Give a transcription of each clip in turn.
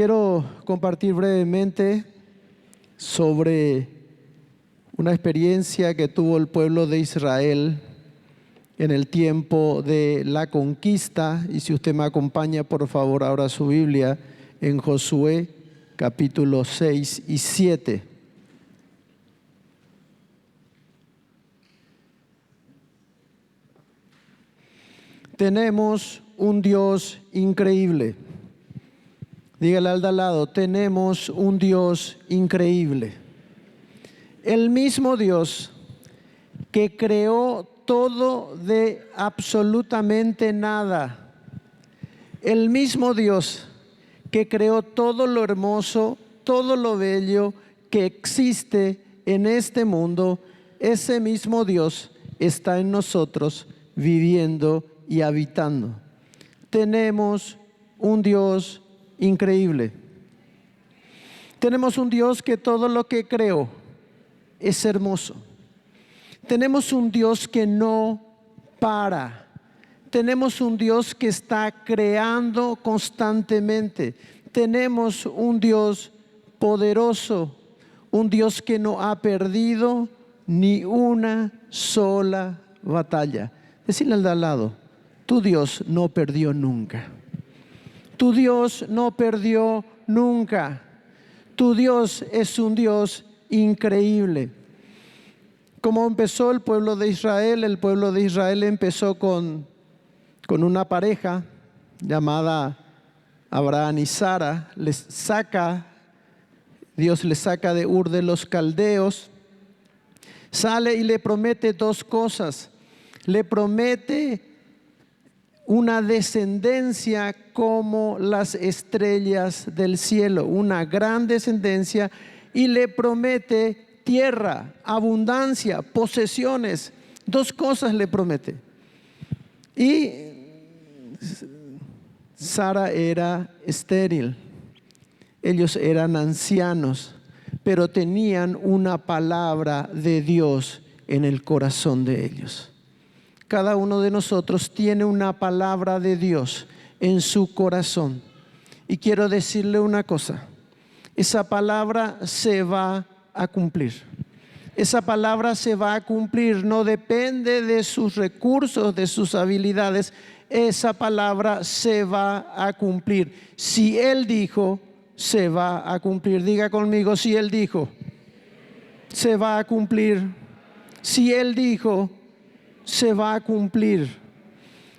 Quiero compartir brevemente sobre una experiencia que tuvo el pueblo de Israel en el tiempo de la conquista. Y si usted me acompaña, por favor, ahora su Biblia en Josué capítulo 6 y 7. Tenemos un Dios increíble. Dígale al de al lado, tenemos un Dios increíble. El mismo Dios que creó todo de absolutamente nada. El mismo Dios que creó todo lo hermoso, todo lo bello que existe en este mundo. Ese mismo Dios está en nosotros, viviendo y habitando. Tenemos un Dios increíble. Tenemos un Dios que todo lo que creó es hermoso. Tenemos un Dios que no para. Tenemos un Dios que está creando constantemente. Tenemos un Dios poderoso, un Dios que no ha perdido ni una sola batalla. Decirle al de al lado, tu Dios no perdió nunca. Tu Dios no perdió nunca. Tu Dios es un Dios increíble. ¿Cómo empezó el pueblo de Israel? El pueblo de Israel empezó con una pareja llamada Abraham y Sara. Dios les saca de Ur de los Caldeos. Sale y le promete dos cosas. Le promete una descendencia como las estrellas del cielo, una gran descendencia, y le promete tierra, abundancia, posesiones. Dos cosas le promete. Y Sara era estéril, ellos eran ancianos, pero tenían una palabra de Dios en el corazón de ellos. Cada uno de nosotros tiene una palabra de Dios en su corazón. Y quiero decirle una cosa, esa palabra se va a cumplir. Esa palabra se va a cumplir, no depende de sus recursos, de sus habilidades. Esa palabra se va a cumplir. Si Él dijo, se va a cumplir. Diga conmigo, si Él dijo, se va a cumplir. Si Él dijo, se va a cumplir.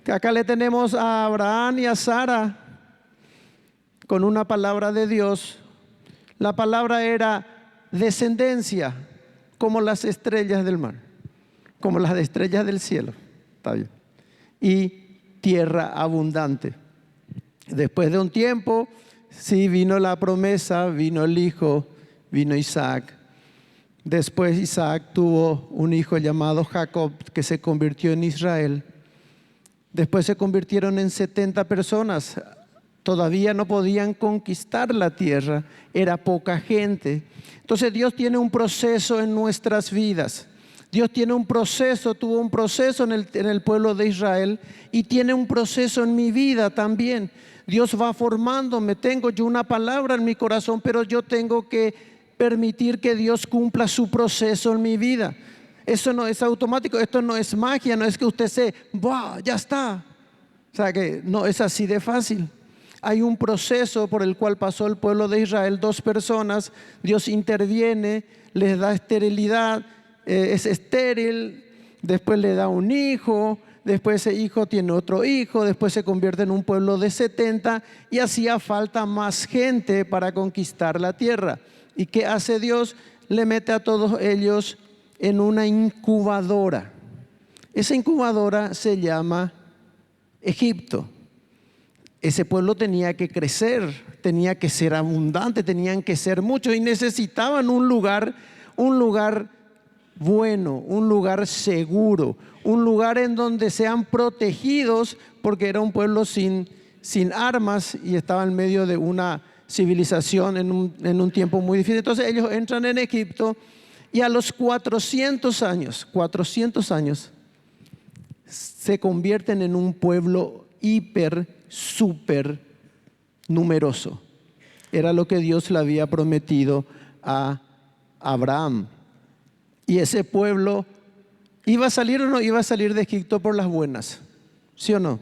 Acá le tenemos a Abraham y a Sara con una palabra de Dios. La palabra era descendencia, como las estrellas del mar, como las estrellas del cielo. Está bien. Y tierra abundante. Después de un tiempo, sí vino la promesa, vino el hijo, vino Isaac. Después Isaac tuvo un hijo llamado Jacob que se convirtió en Israel. Después se convirtieron en 70 personas. Todavía no podían conquistar la tierra, era poca gente. Entonces Dios tiene un proceso en nuestras vidas. Dios tiene un proceso, tuvo un proceso en el pueblo de Israel y tiene un proceso en mi vida también. Dios va formándome, tengo yo una palabra en mi corazón, pero yo tengo que permitir que Dios cumpla su proceso en mi vida. Eso no es automático, esto no es magia, no es que usted ¡buah! Ya está. O sea que no es así de fácil. Hay un proceso por el cual pasó el pueblo de Israel, 2 personas, Dios interviene, les da esterilidad, es estéril, después le da un hijo, después ese hijo tiene otro hijo, después se convierte en un pueblo de 70 y hacía falta más gente para conquistar la tierra. ¿Y qué hace Dios? Le mete a todos ellos en una incubadora. Esa incubadora se llama Egipto. Ese pueblo tenía que crecer, tenía que ser abundante, tenían que ser muchos y necesitaban un lugar bueno, un lugar seguro, un lugar en donde sean protegidos, porque era un pueblo sin armas y estaba en medio de una civilización en un tiempo muy difícil. Entonces ellos entran en Egipto y a los 400 años se convierten en un pueblo súper numeroso. Era lo que Dios le había prometido a Abraham. Y ese pueblo iba a salir o no iba a salir de Egipto por las buenas, ¿sí o no?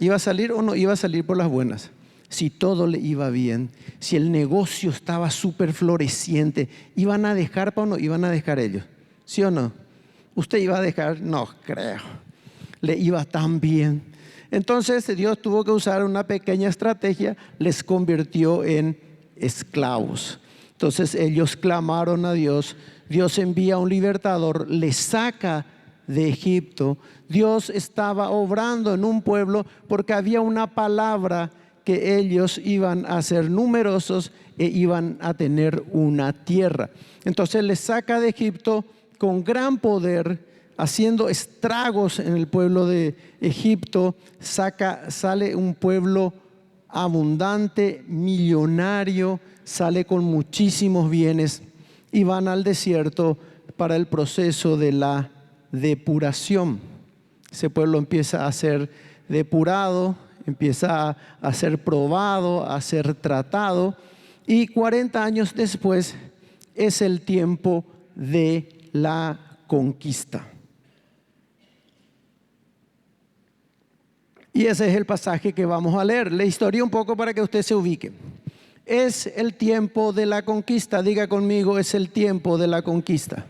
¿Iba a salir o no iba a salir por las buenas? Si todo le iba bien, si el negocio estaba súper floreciente, ¿iban a dejar o no iban a dejar ellos? ¿Sí o no? ¿Usted iba a dejar? No creo. Le iba tan bien. Entonces Dios tuvo que usar una pequeña estrategia, les convirtió en esclavos. Entonces ellos clamaron a Dios, Dios envía un libertador, les saca de Egipto. Dios estaba obrando en un pueblo porque había una palabra que ellos iban a ser numerosos e iban a tener una tierra. Entonces les saca de Egipto con gran poder, haciendo estragos en el pueblo de Egipto. Sale un pueblo abundante, millonario, sale con muchísimos bienes y van al desierto para el proceso de la depuración. Ese pueblo empieza a ser depurado, empieza a ser probado, a ser tratado, y 40 años después es el tiempo de la conquista. Y ese es el pasaje que vamos a leer. La historia un poco para que usted se ubique. Es el tiempo de la conquista. Diga conmigo, es el tiempo de la conquista.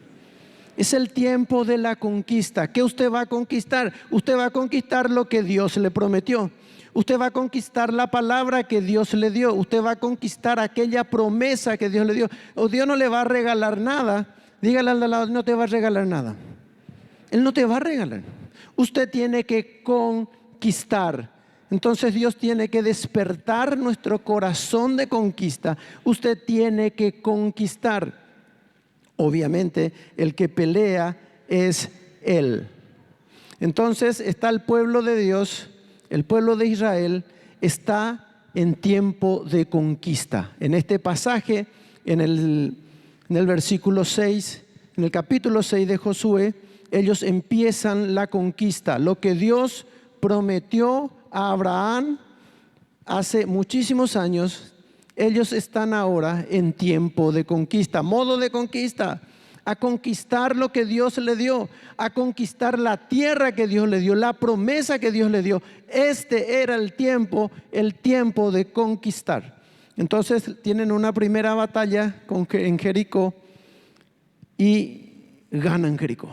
Es el tiempo de la conquista. ¿Qué usted va a conquistar? Usted va a conquistar lo que Dios le prometió. Usted va a conquistar la palabra que Dios le dio. Usted va a conquistar aquella promesa que Dios le dio. O Dios no le va a regalar nada. Dígale al lado, no te va a regalar nada. Él no te va a regalar. Usted tiene que conquistar. Entonces Dios tiene que despertar nuestro corazón de conquista. Usted tiene que conquistar. Obviamente el que pelea es Él. Entonces está el pueblo de Dios, el pueblo de Israel está en tiempo de conquista. En este pasaje, en el versículo 6, en el capítulo 6 de Josué, ellos empiezan la conquista. Lo que Dios prometió a Abraham hace muchísimos años, ellos están ahora en tiempo de conquista, modo de conquista, a conquistar lo que Dios le dio, a conquistar la tierra que Dios le dio, la promesa que Dios le dio. Este era el tiempo de conquistar. Entonces tienen una primera batalla en Jericó y ganan Jericó,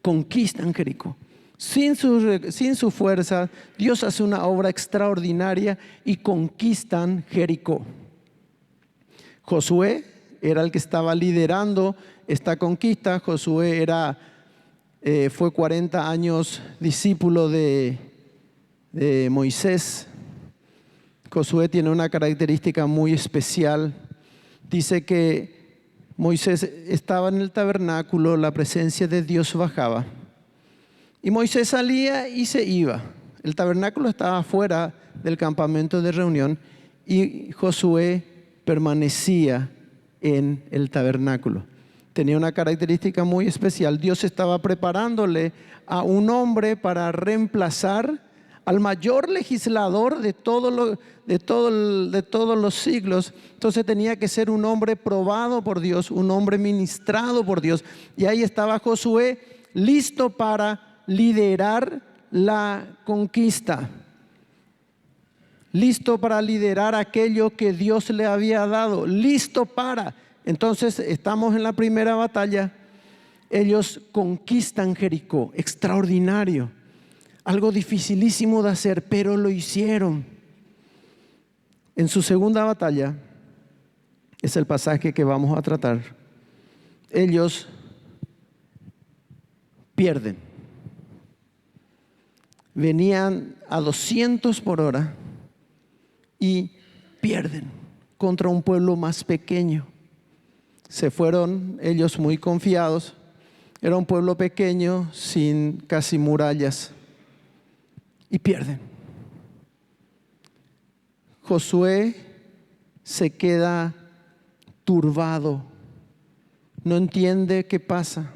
conquistan Jericó. Sin su fuerza, Dios hace una obra extraordinaria y conquistan Jericó. Josué era el que estaba liderando esta conquista. Josué fue 40 años discípulo de Moisés. Josué tiene una característica muy especial. Dice que Moisés estaba en el tabernáculo, la presencia de Dios bajaba. Y Moisés salía y se iba. El tabernáculo estaba fuera del campamento de reunión y Josué permanecía en el tabernáculo. Tenía una característica muy especial. Dios estaba preparándole a un hombre para reemplazar al mayor legislador de todos los siglos. Entonces tenía que ser un hombre probado por Dios, un hombre ministrado por Dios. Y ahí estaba Josué listo para liderar la conquista, listo para liderar aquello que Dios le había dado, listo para. Entonces estamos en la primera batalla. Ellos conquistan Jericó, extraordinario, algo dificilísimo de hacer, pero lo hicieron. En su segunda batalla, es el pasaje que vamos a tratar, ellos pierden. Venían a 200 por hora y pierden contra un pueblo más pequeño. Se fueron ellos muy confiados. Era un pueblo pequeño, sin casi murallas, y pierden. Josué se queda turbado, no entiende qué pasa.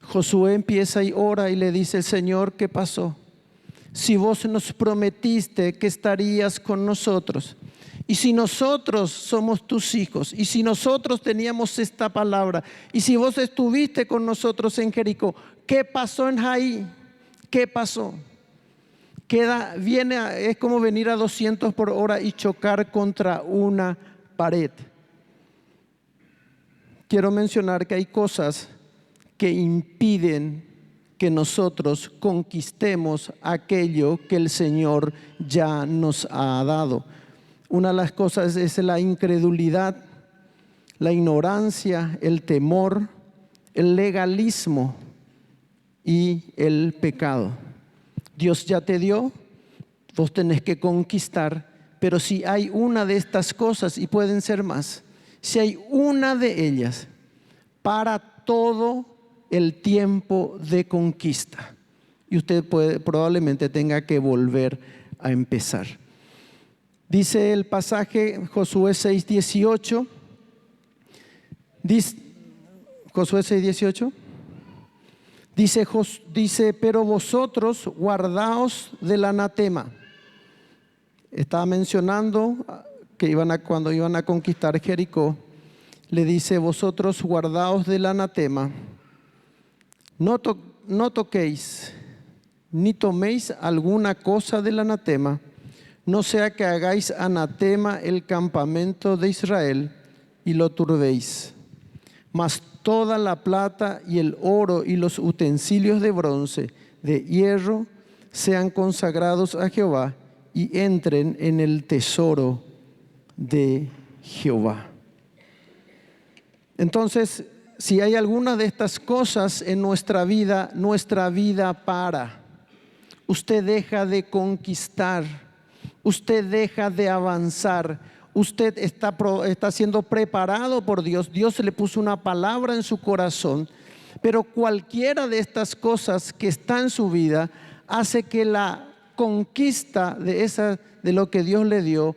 Josué empieza y ora y le dice: Señor, ¿qué pasó? si vos nos prometiste que estarías con nosotros. Y si nosotros somos tus hijos, y si nosotros teníamos esta palabra, y si vos estuviste con nosotros en Jericó, ¿qué pasó en Jaí? ¿Qué pasó? Es como venir a 200 por hora y chocar contra una pared. Quiero mencionar que hay cosas que impiden que nosotros conquistemos aquello que el Señor ya nos ha dado. Una de las cosas es la incredulidad, la ignorancia, el temor, el legalismo y el pecado. Dios ya te dio, vos tenés que conquistar, pero si hay una de estas cosas, y pueden ser más, si hay una de ellas para todo el tiempo de conquista, y usted probablemente tenga que volver a empezar. Dice el pasaje Josué 6:18. Josué 6:18. Dice, pero vosotros guardaos del anatema. Estaba mencionando que cuando iban a conquistar Jericó, le dice, vosotros guardaos del anatema. No toquéis, ni toméis alguna cosa del anatema, no sea que hagáis anatema el campamento de Israel y lo turbéis. Mas toda la plata y el oro y los utensilios de bronce, de hierro, sean consagrados a Jehová y entren en el tesoro de Jehová. Entonces, si hay alguna de estas cosas en nuestra vida para. Usted deja de conquistar, usted deja de avanzar, usted está siendo preparado por Dios. Dios le puso una palabra en su corazón, pero cualquiera de estas cosas que está en su vida hace que la conquista de lo que Dios le dio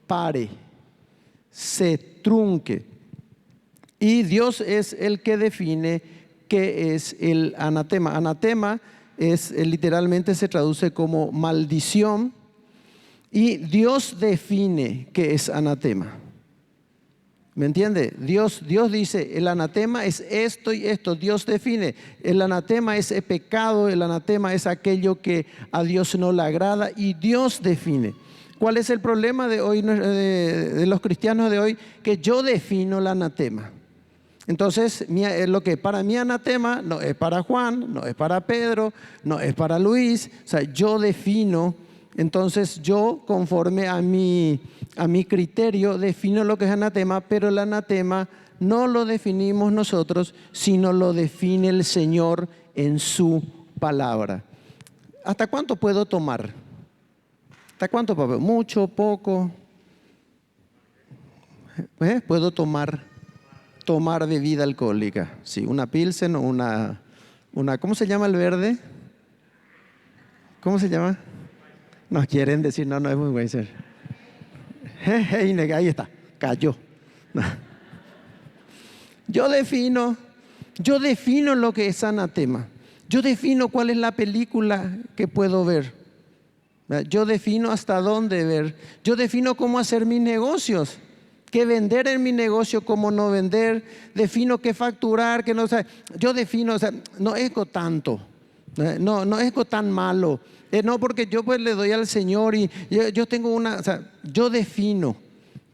pare, se trunque. Y Dios es el que define qué es el anatema. Anatema literalmente se traduce como maldición, y Dios define qué es anatema. ¿Me entiende? Dios dice, el anatema es esto y esto. Dios define. El anatema es el pecado, el anatema es aquello que a Dios no le agrada, y Dios define. ¿Cuál es el problema de hoy, de los cristianos de hoy? Que yo defino el anatema. Entonces, lo que para mí anatema no es para Juan, no es para Pedro, no es para Luis. O sea, yo defino. Entonces yo, conforme a mi criterio, defino lo que es anatema, pero el anatema no lo definimos nosotros, sino lo define el Señor en su palabra. ¿Hasta cuánto puedo tomar? ¿Hasta cuánto, papá? ¿Mucho? ¿Poco? ¿Puedo tomar bebida alcohólica? Sí, una Pilsen o una ¿cómo se llama el verde? ¿Cómo se llama? Nos quieren decir, no es muy bueno ser. Ahí está, cayó. No. Yo defino lo que es anatema. Yo defino cuál es la película que puedo ver. Yo defino hasta dónde ver. Yo defino cómo hacer mis negocios. Qué vender en mi negocio, cómo no vender. Defino qué facturar, qué no. O sea, yo defino, no es tanto. No es tan malo. No, porque yo pues le doy al Señor y yo tengo yo defino.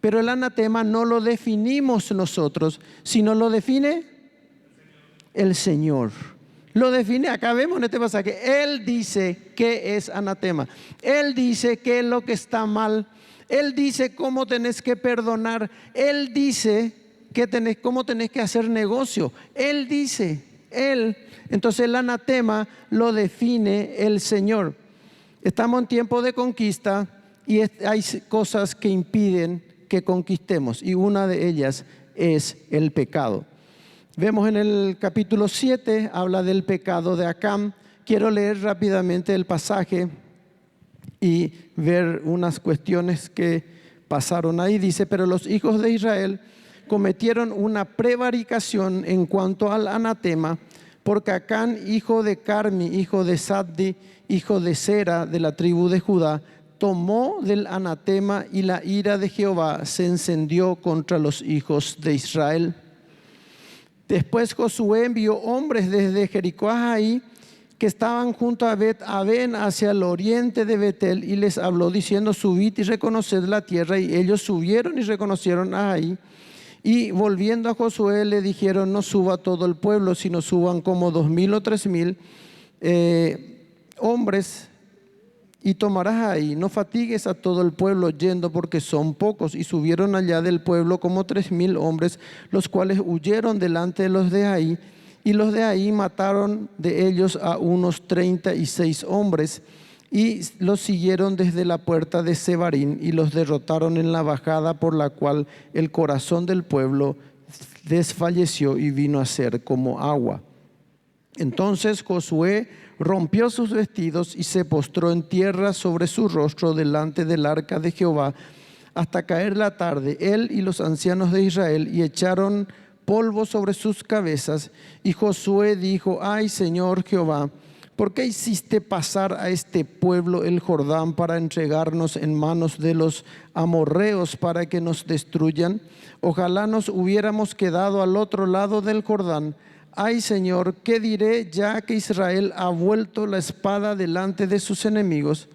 Pero el anatema no lo definimos nosotros, sino lo define el Señor. Lo define, acá vemos en este pasaje, Él dice qué es anatema. Él dice qué es lo que está mal. Él dice cómo tenés que perdonar. Él dice cómo tenés que hacer negocio. Él dice, entonces el anatema lo define el Señor. Estamos en tiempo de conquista y hay cosas que impiden que conquistemos, y una de ellas es el pecado. Vemos en el capítulo 7, habla del pecado de Acán. Quiero leer rápidamente el pasaje y ver unas cuestiones que pasaron ahí. Dice, pero los hijos de Israel cometieron una prevaricación en cuanto al anatema, por Cacán, hijo de Carmi, hijo de Sabdi, hijo de Sera, de la tribu de Judá, tomó del anatema, y la ira de Jehová se encendió contra los hijos de Israel. Después Josué envió hombres desde Jericó a Jai, que estaban junto a Bet-Aven hacia el oriente de Betel, y les habló diciendo: subid y reconoced la tierra. Y ellos subieron y reconocieron a Jai. Y volviendo a Josué le dijeron: no suba todo el pueblo, sino suban como 2000 o 3000 hombres, y tomarás ahí. No fatigues a todo el pueblo yendo, porque son pocos. Y subieron allá del pueblo como 3000 hombres, los cuales huyeron delante de los de ahí. Y los de ahí mataron de ellos a unos 36 hombres, y los siguieron desde la puerta de Sebarín, y los derrotaron en la bajada, por la cual el corazón del pueblo desfalleció y vino a ser como agua. Entonces Josué rompió sus vestidos y se postró en tierra sobre su rostro delante del arca de Jehová hasta caer la tarde, él y los ancianos de Israel, y echaron polvo sobre sus cabezas. Y Josué dijo: ay, Señor Jehová, ¿por qué hiciste pasar a este pueblo el Jordán para entregarnos en manos de los amorreos para que nos destruyan? Ojalá nos hubiéramos quedado al otro lado del Jordán. Ay, Señor, ¿qué diré ya que Israel ha vuelto la espada delante de sus enemigos?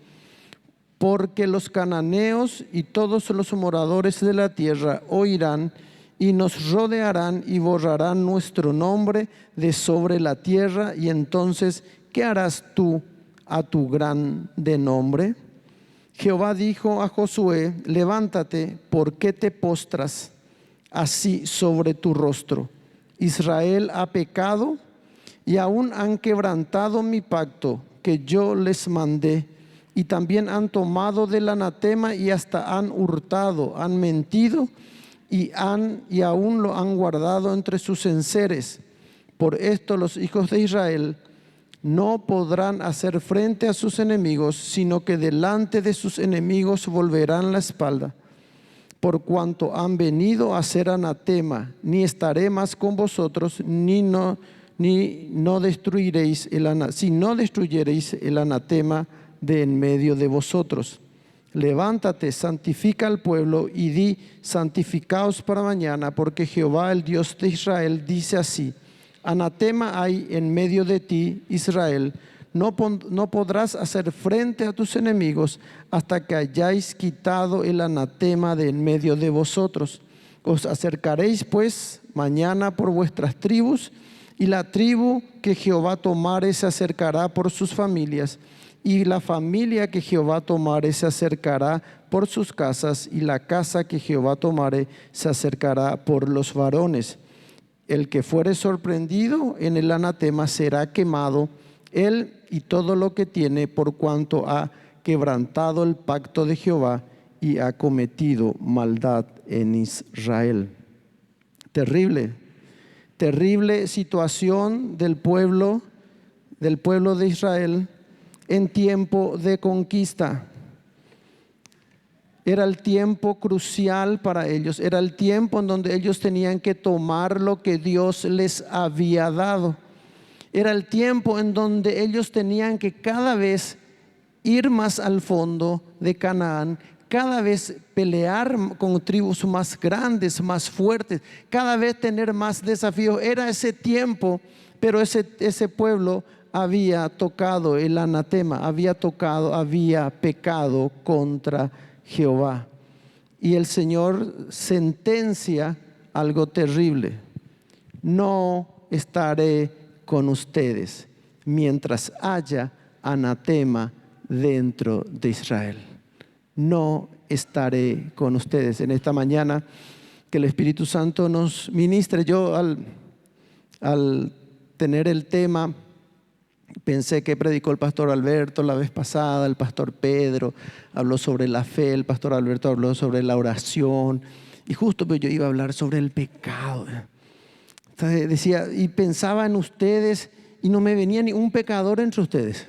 Porque los cananeos y todos los moradores de la tierra oirán y nos rodearán y borrarán nuestro nombre de sobre la tierra. Y entonces, ¿qué harás tú a tu grande nombre? Jehová dijo a Josué: levántate, ¿por qué te postras así sobre tu rostro? Israel ha pecado y aún han quebrantado mi pacto que yo les mandé, y también han tomado del anatema y hasta han hurtado, han mentido y aún lo han guardado entre sus enseres. Por esto los hijos de Israel no podrán hacer frente a sus enemigos, sino que delante de sus enemigos volverán la espalda. Por cuanto han venido a ser anatema, ni estaré más con vosotros, si no destruyereis el anatema de en medio de vosotros. Levántate, santifica al pueblo y di: santificaos para mañana, porque Jehová, el Dios de Israel, dice así: anatema hay en medio de ti, Israel. No podrás hacer frente a tus enemigos hasta que hayáis quitado el anatema de en medio de vosotros. Os acercaréis pues mañana por vuestras tribus, y la tribu que Jehová tomare se acercará por sus familias, y la familia que Jehová tomare se acercará por sus casas, y la casa que Jehová tomare se acercará por los varones. El que fuere sorprendido en el anatema será quemado, él y todo lo que tiene, por cuanto ha quebrantado el pacto de Jehová y ha cometido maldad en Israel. Terrible, terrible situación del pueblo de Israel en tiempo de conquista. Era el tiempo crucial para ellos, era el tiempo en donde ellos tenían que tomar lo que Dios les había dado. Era el tiempo en donde ellos tenían que cada vez ir más al fondo de Canaán, cada vez pelear con tribus más grandes, más fuertes, cada vez tener más desafíos. Era ese tiempo, pero ese pueblo había tocado el anatema, había pecado contra Jehová. Y el Señor sentencia algo terrible: no estaré con ustedes mientras haya anatema dentro de Israel. No estaré con ustedes. En esta mañana que el Espíritu Santo nos ministre. Yo al tener el tema, pensé que predicó el pastor Alberto la vez pasada, el pastor Pedro habló sobre la fe, el pastor Alberto habló sobre la oración, y justo pues yo iba a hablar sobre el pecado. Entonces decía, y pensaba en ustedes, y no me venía ni un pecador entre ustedes.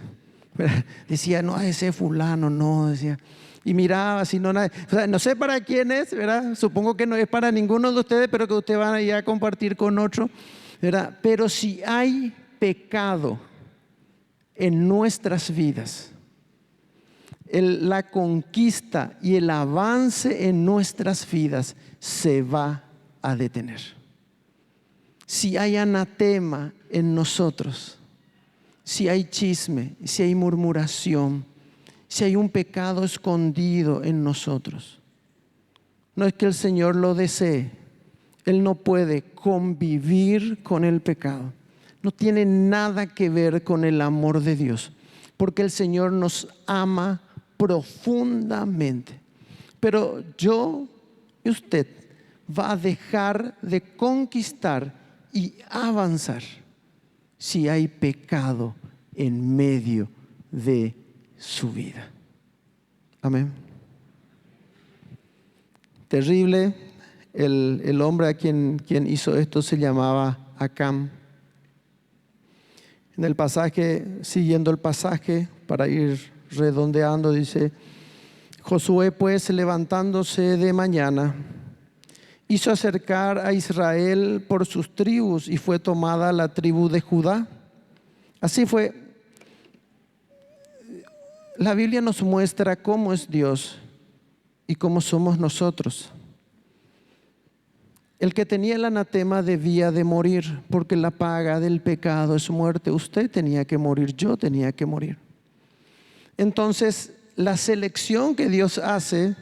Decía, no, ese fulano, no, decía. Y miraba, si no, o sea, no sé para quién es, ¿verdad? Supongo que no es para ninguno de ustedes, pero que ustedes van a ir a compartir con otro, ¿verdad? Pero si hay pecado en nuestras vidas, la conquista y el avance en nuestras vidas se va a detener. Si hay anatema en nosotros, si hay chisme, si hay murmuración, si hay un pecado escondido en nosotros, no es que el Señor lo desee. Él no puede convivir con el pecado. No tiene nada que ver con el amor de Dios, porque el Señor nos ama profundamente. Pero yo y usted va a dejar de conquistar y avanzar si hay pecado en medio de su vida. Amén. Terrible. El hombre a quien hizo esto se llamaba Acán. En el pasaje, siguiendo el pasaje para ir redondeando, dice: Josué pues, levantándose de mañana, hizo acercar a Israel por sus tribus, y fue tomada la tribu de Judá. Así fue. La Biblia nos muestra cómo es Dios y cómo somos nosotros. El que tenía el anatema debía de morir, porque la paga del pecado es muerte. Usted tenía que morir, yo tenía que morir. Entonces, la selección que Dios hace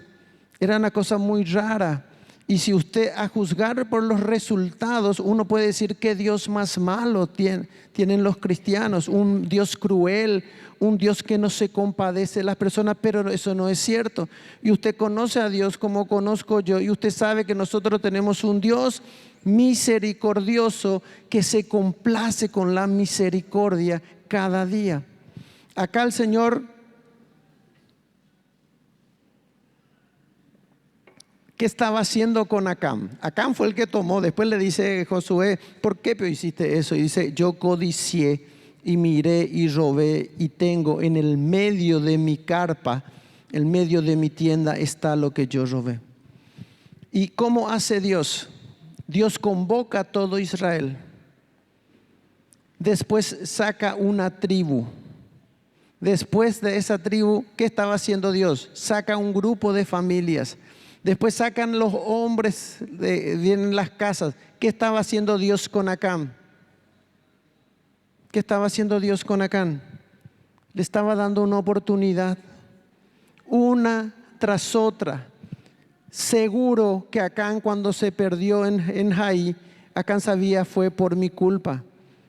era una cosa muy rara. Y si usted, a juzgar por los resultados, uno puede decir: ¿qué Dios más malo tienen los cristianos? Un Dios cruel, un Dios que no se compadece de las personas. Pero eso no es cierto. Y usted conoce a Dios como conozco yo, y usted sabe que nosotros tenemos un Dios misericordioso que se complace con la misericordia cada día. Acá el Señor, ¿qué estaba haciendo con Acán? Acán fue el que tomó. Después le dice Josué: ¿por qué hiciste eso? Y dice: yo codicié y miré y robé, y tengo en el medio de mi carpa, en medio de mi tienda está lo que yo robé. ¿Y cómo hace Dios? Dios convoca a todo Israel. Después saca una tribu. Después de esa tribu, ¿qué estaba haciendo Dios? Saca un grupo de familias. Después sacan los hombres, vienen las casas. ¿Qué estaba haciendo Dios con Acán? ¿Qué estaba haciendo Dios con Acán? Le estaba dando una oportunidad, una tras otra. Seguro que Acán, cuando se perdió en Jaí, Acán sabía: fue por mi culpa.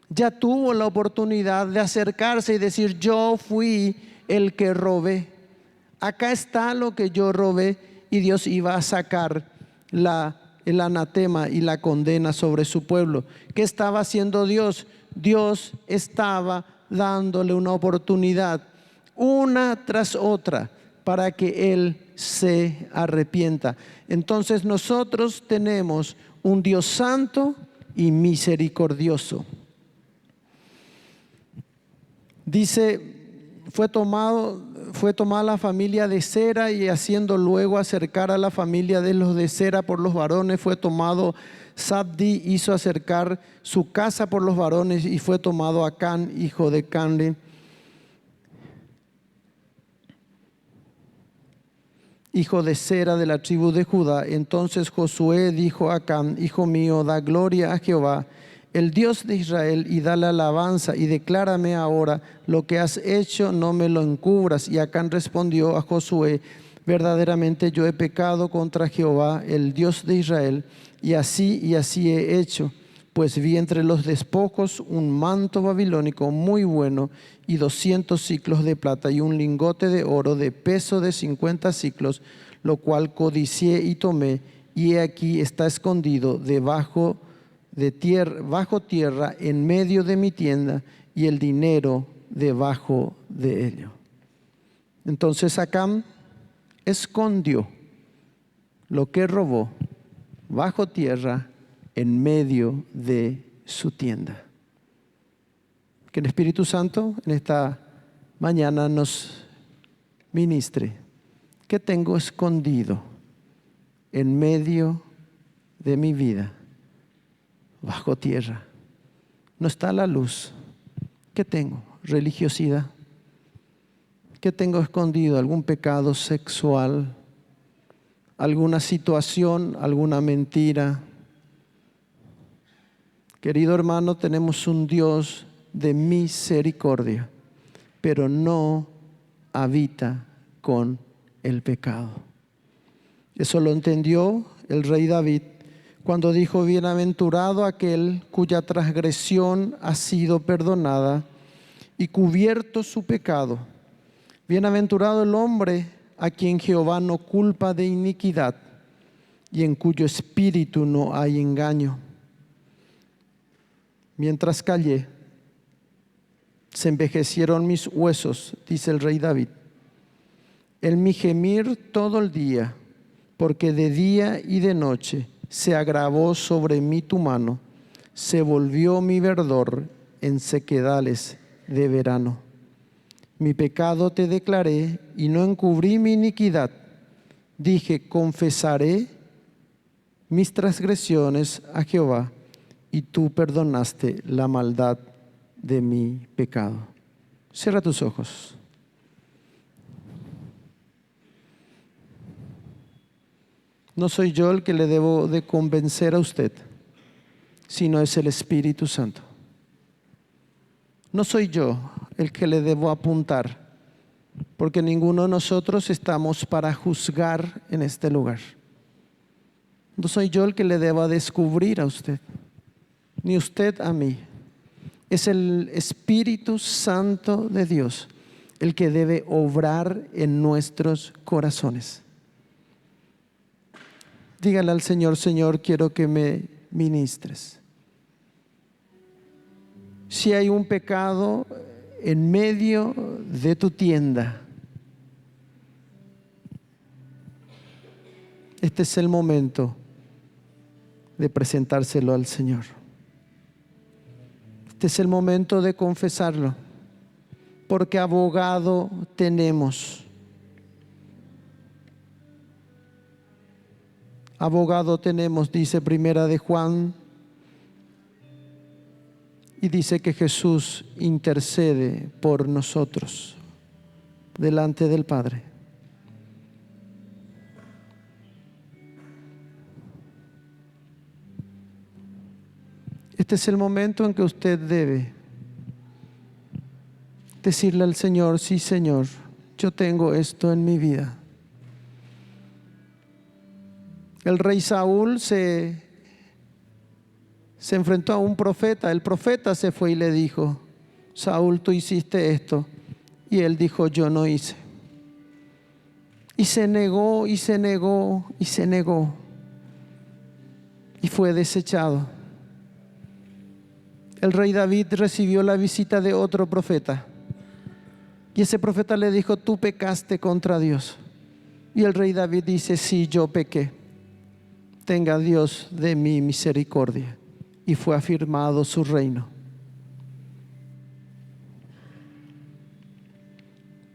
Ya tuvo la oportunidad de acercarse y decir: yo fui el que robé. Acá está lo que yo robé. Y Dios iba a sacar el anatema y la condena sobre su pueblo. ¿Qué estaba haciendo Dios? Dios estaba dándole una oportunidad, una tras otra, para que Él se arrepienta. Entonces nosotros tenemos un Dios santo y misericordioso. Dice: fue tomada la familia de Sera, y haciendo luego acercar a la familia de los de Sera por los varones, fue tomado Sabdi, hizo acercar su casa por los varones, y fue tomado Acán, hijo de Canle, hijo de Sera, de la tribu de Judá. Entonces Josué dijo a Acán: hijo mío, da gloria a Jehová, el Dios de Israel, y dale alabanza, y declárame ahora lo que has hecho, no me lo encubras. Y Acán respondió a Josué: verdaderamente yo he pecado contra Jehová, el Dios de Israel, y así he hecho, pues vi entre los despojos un manto babilónico muy bueno, y 200 siclos de plata, y un lingote de oro de peso de 50 siclos, lo cual codicié y tomé, y he aquí está escondido bajo tierra en medio de mi tienda, y el dinero debajo de ello. Entonces Acán escondió lo que robó bajo tierra en medio de su tienda. Que el Espíritu Santo en esta mañana nos ministre. ¿Qué tengo escondido en medio de mi vida? Bajo tierra. No está la luz, ¿Qué tengo? Religiosidad. ¿Qué tengo escondido? ¿Algún pecado sexual? ¿Alguna situación? ¿Alguna mentira? Querido hermano, tenemos un Dios de misericordia, pero no habita con el pecado. Eso lo entendió el rey David cuando dijo: bienaventurado aquel cuya transgresión ha sido perdonada y cubierto su pecado. Bienaventurado el hombre a quien Jehová no culpa de iniquidad y en cuyo espíritu no hay engaño. Mientras callé, se envejecieron mis huesos, dice el rey David, en mi gemir todo el día, porque de día y de noche se agravó sobre mí tu mano, se volvió mi verdor en sequedales de verano. Mi pecado te declaré y no encubrí mi iniquidad. Dije: confesaré mis transgresiones a Jehová, y tú perdonaste la maldad de mi pecado. Cierra tus ojos. No soy yo el que le debo de convencer a usted, sino es el Espíritu Santo. No soy yo el que le debo apuntar, porque ninguno de nosotros estamos para juzgar en este lugar. No soy yo el que le deba descubrir a usted, ni usted a mí. Es el Espíritu Santo de Dios el que debe obrar en nuestros corazones. Dígale al Señor: Señor, quiero que me ministres. Si hay un pecado en medio de tu tienda, este es el momento de presentárselo al Señor. Este es el momento de confesarlo, porque abogado tenemos. Abogado tenemos, dice Primera de Juan, y dice que Jesús intercede por nosotros delante del Padre. Este es el momento en que usted debe decirle al Señor: sí, Señor, yo tengo esto en mi vida. El rey Saúl se enfrentó a un profeta. El profeta se fue y le dijo: Saúl, tú hiciste esto. Y él dijo: yo no hice. Y se negó, y se negó, y se negó. Y fue desechado. El rey David recibió la visita de otro profeta. Y ese profeta le dijo: tú pecaste contra Dios. Y el rey David dice: sí, yo pequé. Tenga Dios de mí misericordia. Y fue afirmado su reino.